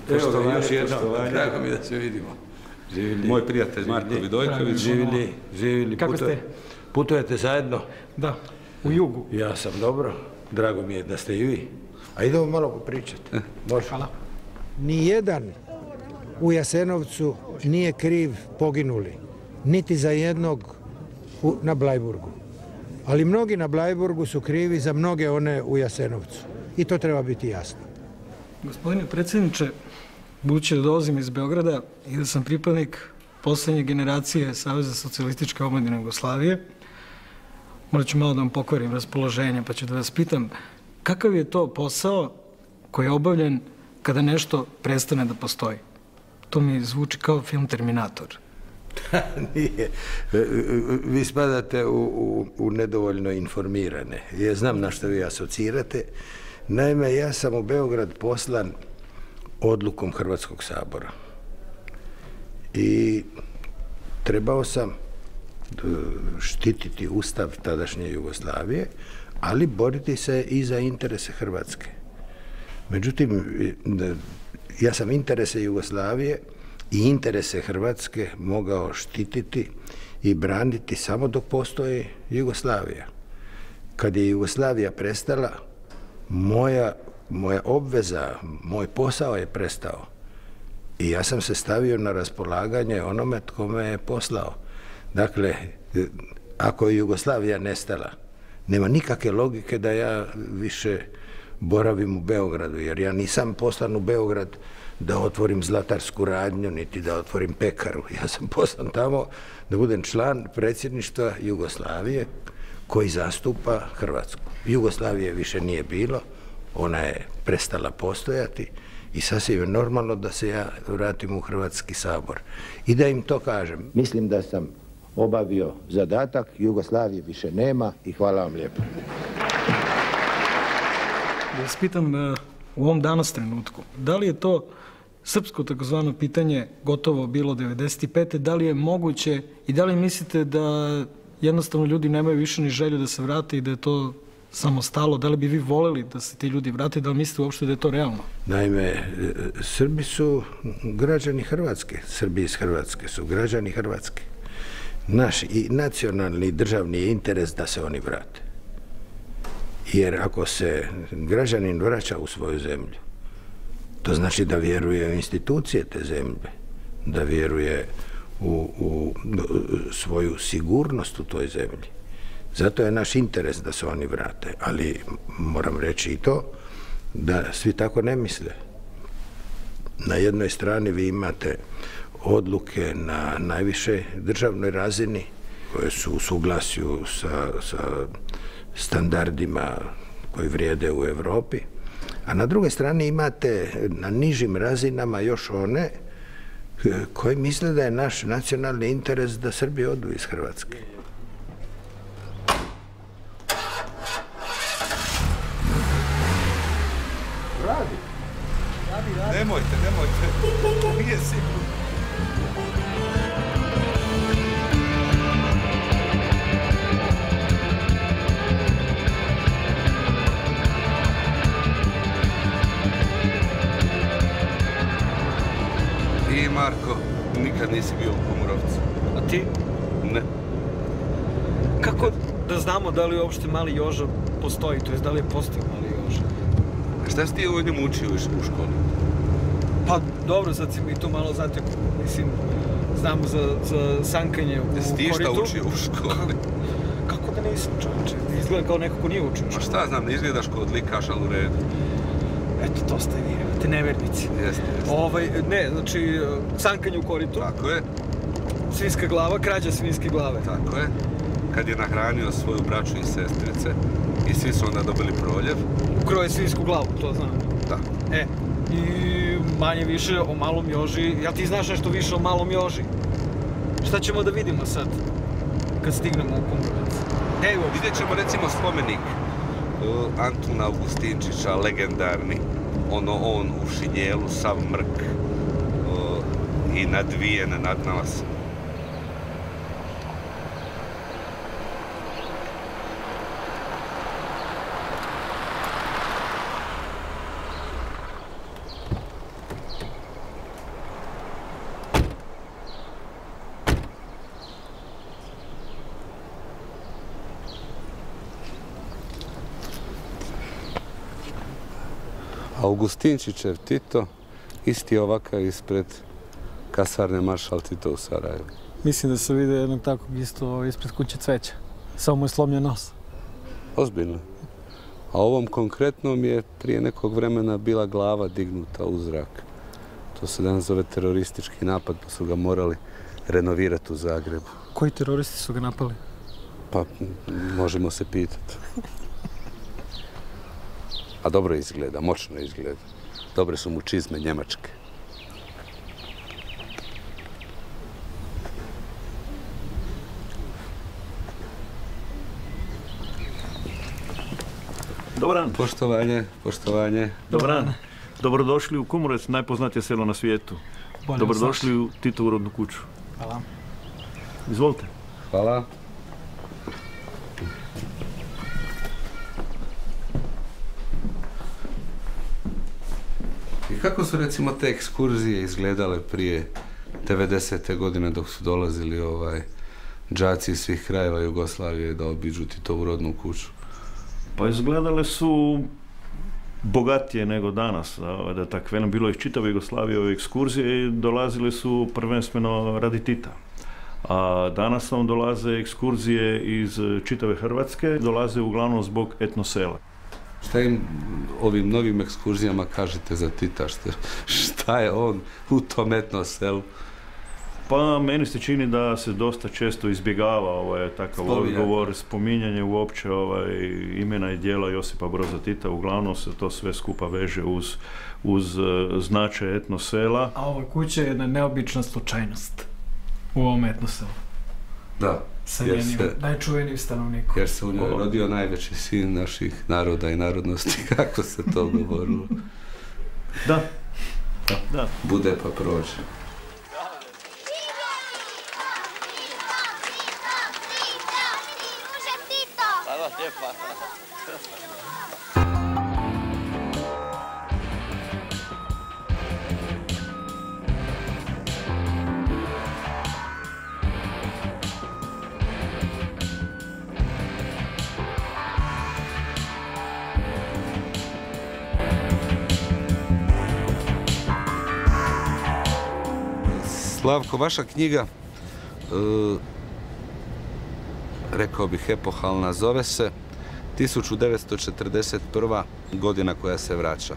Evo, još jedno. Drago mi da se vidimo. Moj prijatelj Marko Vidojković. Živjeli. Kako ste? Putujete zajedno? Da, u jugu. Ja sam dobro. Drago mi je da ste i vi. A idemo malo popričati. Može. Hvala. Nijedan u Jasenovcu nije kriv poginuli. Niti za jednog na Blajburgu. Ali mnogi na Blajburgu su krivi za mnoge one u Jasenovcu. I to treba biti jasno. Gospodine predsjedniče, budući da dolazim iz Beograda i da sam pripadnik posljednje generacije Saveza socijalističke omladine Jugoslavije, morat ću malo da vam pokvarim raspoloženje, pa ću da vas pitam kakav je to posao koji je obavljen kada nešto prestane da postoji? To mi zvuči kao film Terminator. Nije. Vi spadate u nedovoljno informirane. Ja znam na što vi asocirate. Naime, ja sam u Beograd poslan odlukom Hrvatskog sabora. I trebao sam štititi ustav tadašnje Jugoslavije, ali boriti se i za interese Hrvatske. Međutim, ja sam interese Jugoslavije i interese Hrvatske mogao štititi i braniti samo dok postoji Jugoslavija. Kad je Jugoslavija prestala, moja obveza, moj posao je prestao. I ja sam se stavio na raspolaganje onome tko me je poslao. Dakle, ako je Jugoslavija nestala, nema nikakve logike da ja više boravim u Beogradu, jer ja nisam poslan u Beograd da otvorim zlatarsku radnju, niti da otvorim pekaru. Ja sam poslan tamo da budem član predsjedništva Jugoslavije koji zastupa Hrvatsku. Jugoslavije više nije bilo, ona je prestala postojati i sasvim je normalno da se ja vratim u Hrvatski sabor. I da im to kažem. Mislim da sam obavio zadatak, Jugoslavije više nema i hvala vam lijepo. Da vas pitam u ovom danas trenutku, da li je to srpsko takozvano pitanje gotovo bilo 95. Da li je moguće i da li mislite da jednostavno ljudi nemaju više ni želju da se vrate i da je to samo stalo? Da li bi vi voleli da se ti ljudi vrate? Da li mislite uopšte da je to realno? Naime, Srbi su građani Hrvatske. Srbi iz Hrvatske su građani Hrvatske. Naš i nacionalni i državni je interes da se oni vrate. Jer ako se građanin vraća u svoju zemlju, to znači da vjeruje u institucije te zemlje, da vjeruje u svoju sigurnost u toj zemlji. Zato je naš interes da se oni vrate, ali moram reći i to da svi tako ne misle. Na jednoj strani vi imate odluke na najvišoj državnoj razini koje su u suglasju sa standardima koji vrijede u Europi, a na drugoj strani imate na nižim razinama još one koji misle da je naš nacionalni interes da Srbi odu iz Hrvatske. Radi. Nemojte. Nije sigurno. Ti, Marko, nikad nisi bio u Pomorovcu. A ti? Ne. Kako da znamo da li uopšte Mali Joža postoji, to je da li je postao Mali Joža? A šta si ti o njemu učio u školi? Pa dobro, sad si mi to malo zatekao. Mislim, znam za sankanje u koritu. Jesi ti šta učio u školi? Kako da nisam, čovječe? Izgleda kao neko ko nije učio u školi. Ma šta znam, ne izgledaš kao odlikaš, ali u redu. Eto, to ste vi, te nevernici. Jeste. Ne, znači, sankanje u koritu. Tako je. Svinjska glava, krađa svinjske glave. Tako je. Kad je nahranio svoju braću i sestrice i svi su onda dobili proljev. Ukroje svinjsku glavu, to znam. Da. I manje više o Malom Joži. Ja ti znaš nešto više o Malom Joži? Šta ćemo da vidimo sad, kad stignemo u Pomorac? Evo, vidjet ćemo recimo spomenik Antuna Augustinčića, legendarni. On u šinjelu, sav mrk i nadvijen nad nas. Augustinčićev Tito, isti ovakav ispred kasarne Maršal Tito u Sarajevu. Mislim da se vidi jednog takvog isto ispred kuće Cveća. Samo mu je slomljen nos. Ozbiljno. A ovom konkretnom je prije nekog vremena bila glava dignuta u zrak. To se danas zove teroristički napad, pa su ga morali renovirati u Zagrebu. Koji teroristi su ga napali? Pa, možemo se pitati. A dobro izgleda, moćno izgleda. Dobre su mu čizme njemačke. Dobar dan. Poštovanje, poštovanje. Dobar dan. Dobrodošli u Kumrovec, najpoznatije selo na svijetu. Dobrodošli u Titovu rodnu kuću. Hvala. Izvolite. Hvala. I kako su recimo te ekskurzije izgledale prije 90. godine dok su dolazili đaci iz svih krajeva Jugoslavije da obiđu Titovu rodnu kuću? Pa izgledale su bogatije nego danas, da tako velim, bilo ih čitave Jugoslavije ove ekskurzije i dolazili su prvenstveno radi Tita. A danas nam dolaze ekskurzije iz čitave Hrvatske, dolaze uglavnom zbog etnosela. Šta im ovim novim ekskurzijama kažete za Tita? Šta je on u tom etnoselu? Pa meni se čini da se dosta često izbjegava takav odgovor, spominjanje uopće imena i djela Josipa Broza Tita. Uglavnom se to sve skupa veže uz značaj etnosela. A ova kuća je jedna neobična slučajnost u ovom etnoselu. Da. Sa njenim najčuvenijim stanovnikom. Jer se u njoj rodio najveći sin naših naroda i narodnosti, kako se to govorilo. Da. Bude pa prođe. Slavko, vaša knjiga, rekao bih epohalna, zove se 1941. godina koja se vraća.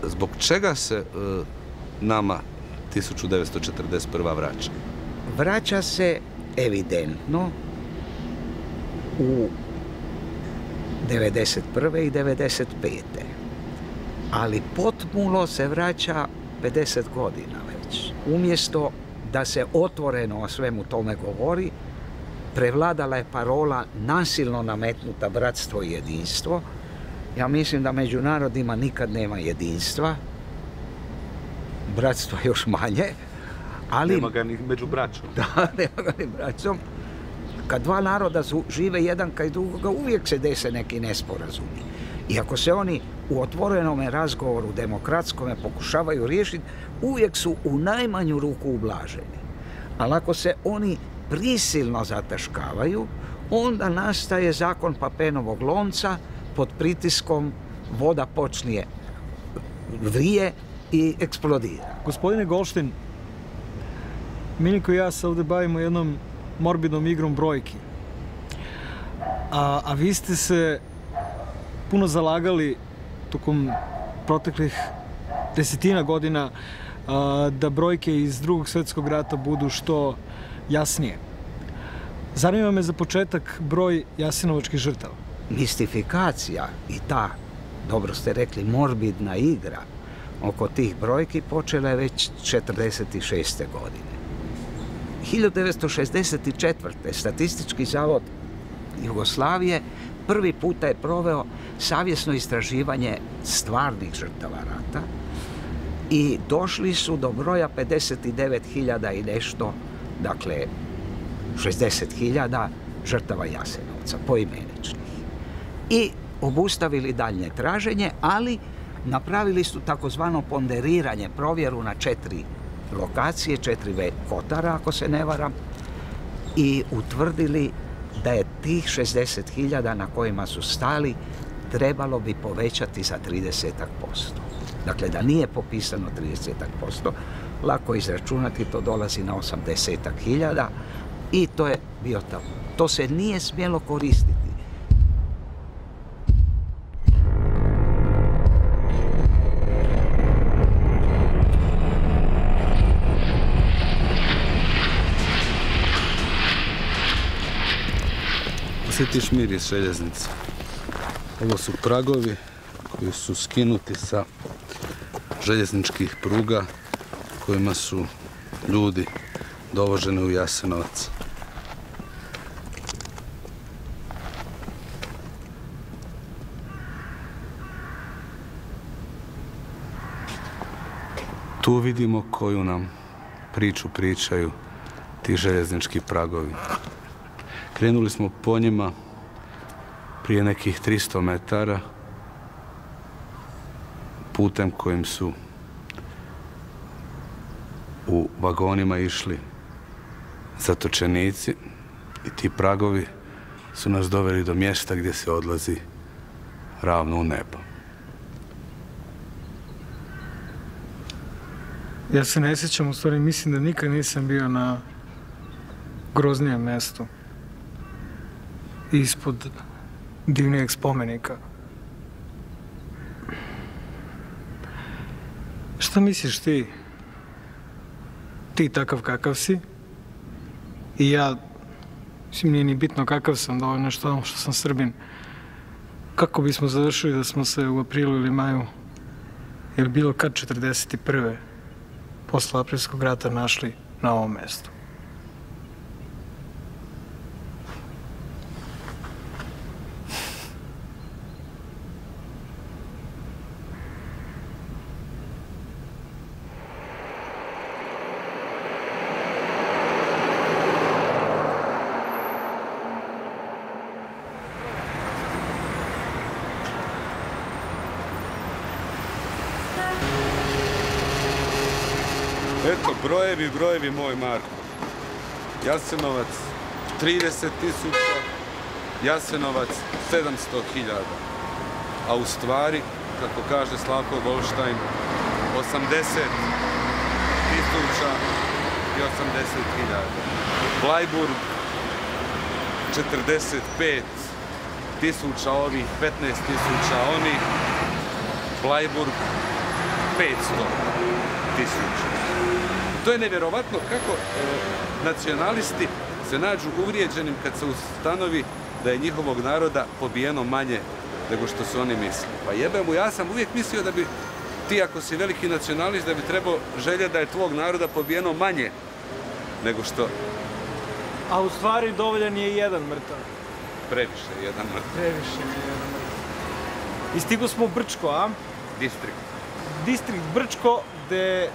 Zbog čega se nama 1941. vraća? Vraća se evidentno u 1991. i 1995. Ali potpuno se vraća 50 godina već. Umjesto da se otvoreno o svemu tome govori, prevladala je parola nasilno nametnuta bratstvo i jedinstvo. Ja mislim da među narodima nikad nema jedinstva, bratstva još manje, ali... Nema ga ni među braćom. Da, nema ga ni braćom. Kad dva naroda žive jedan kaj drugoga, uvijek se dese neki nesporazumi. I ako se oni u otvorenome razgovoru, demokratskome, pokušavaju riješiti, uvijek su u najmanju ruku ublaženi. Ali ako se oni prisilno zataškavaju, onda nastaje zakon Papenovog lonca, pod pritiskom voda počne vrije i eksplodira. Gospodine Golštin, Miliko i ja se ovdje bavimo jednom morbidnom igrom brojki. A vi ste se puno zalagali tokom proteklih desetina godina da brojke iz Drugog svjetskog rata budu što jasnije. Zanima me za početak broj jasenovačkih žrtava. Mistifikacija i ta, dobro ste rekli, morbidna igra oko tih brojki počela je već 1946. godine. 1964. Statistički zavod Jugoslavije prvi puta je proveo savjesno istraživanje stvarnih žrtava rata i došli su do broja 59.000 i nešto, dakle 60.000 žrtava Jasenovca, poimeničnih. I obustavili daljnje traženje, ali napravili su takozvano ponderiranje, provjeru na 4 lokacije, 4 kotara, ako se ne varam, i utvrdili da je tih 60.000 na kojima su stali trebalo bi povećati za 30%. Dakle, da nije popisano 30%, lako izračunati, to dolazi na 80.000 i to je bio tamo. To se nije smjelo koristiti. Osjetiš miris željeznice. Ovo su pragovi koji su skinuti sa željezničkih pruga kojima su ljudi dovoženi u Jasenovac. Tu vidimo koju nam priču pričaju ti željeznički pragovi. Krenuli smo po njima prije nekih 300 metara putem kojim su u vagonima išli zatočenici i ti pragovi su nas doveli do mjesta gdje se odlazi ravno u nebo. Ja se ne sjećam, u stvari mislim da nikad nisam bio na groznijem mjestu ispod divnijeg spomenika. Šta misliš ti? Ti takav kakav si? I ja, mislim, nije ni bitno kakav sam, dovoljno što sam Srbin. Kako bismo završili da smo se u aprilu ili maju, ili bilo kad 41. posle aprilskog rata našli na ovom mjestu? Eto, brojevi moj Marko. Jasenovac 30.000, Jasenovac 700.000. A u stvari, kako kaže Slavko Golštajn, 80.000 i 80.000. Blajburg 45.000 ovih, 15.000 onih. Blajburg 500.000. To je nevjerovatno kako nacionalisti se nađu uvrijeđenim kad se ustanovi da je njihovog naroda pobijeno manje nego što su oni mislili. Pa jebe mu, ja sam uvijek mislio da bi ti, ako si veliki nacionalist, da bi trebao željeti da je tvog naroda pobijeno manje nego što... A u stvari dovoljan je jedan mrtav. Previše je jedan mrtav. Previše je jedan mrtav. I stigo smo u Brčko, a? Distrikt Brčko, gde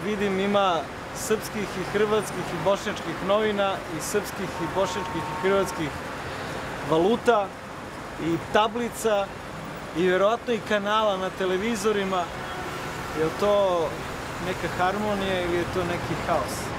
vidim ima srpskih i hrvatskih i bošnjačkih novina i srpskih i bošnjačkih i hrvatskih valuta i tablica i vjerojatno i kanala na televizorima. Je li to neka harmonija ili je to neki haos?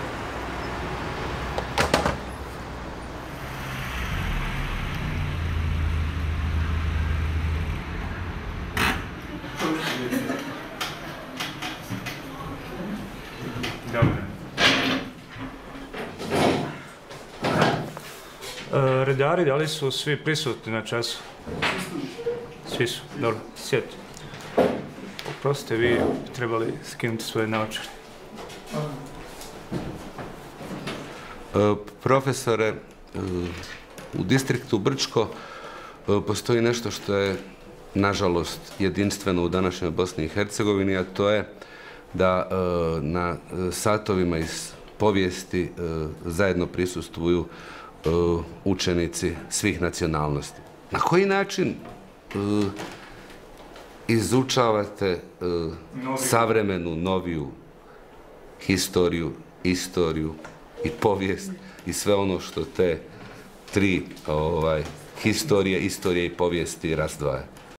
Redari, da li su svi prisutni na času? Svi su, dobro, sjeti. Oprostite, vi trebali skinuti svoje naočare. Profesore, u distriktu Brčko postoji nešto što je, nažalost, jedinstveno u današnjoj Bosni i Hercegovini, a to je da na satovima iz povijesti zajedno prisustvuju učenici svih nacionalnosti. Na koji način izučavate savremenu, noviju historiju, istoriju i povijest i sve ono što te tri historije i povijesti razdvaja?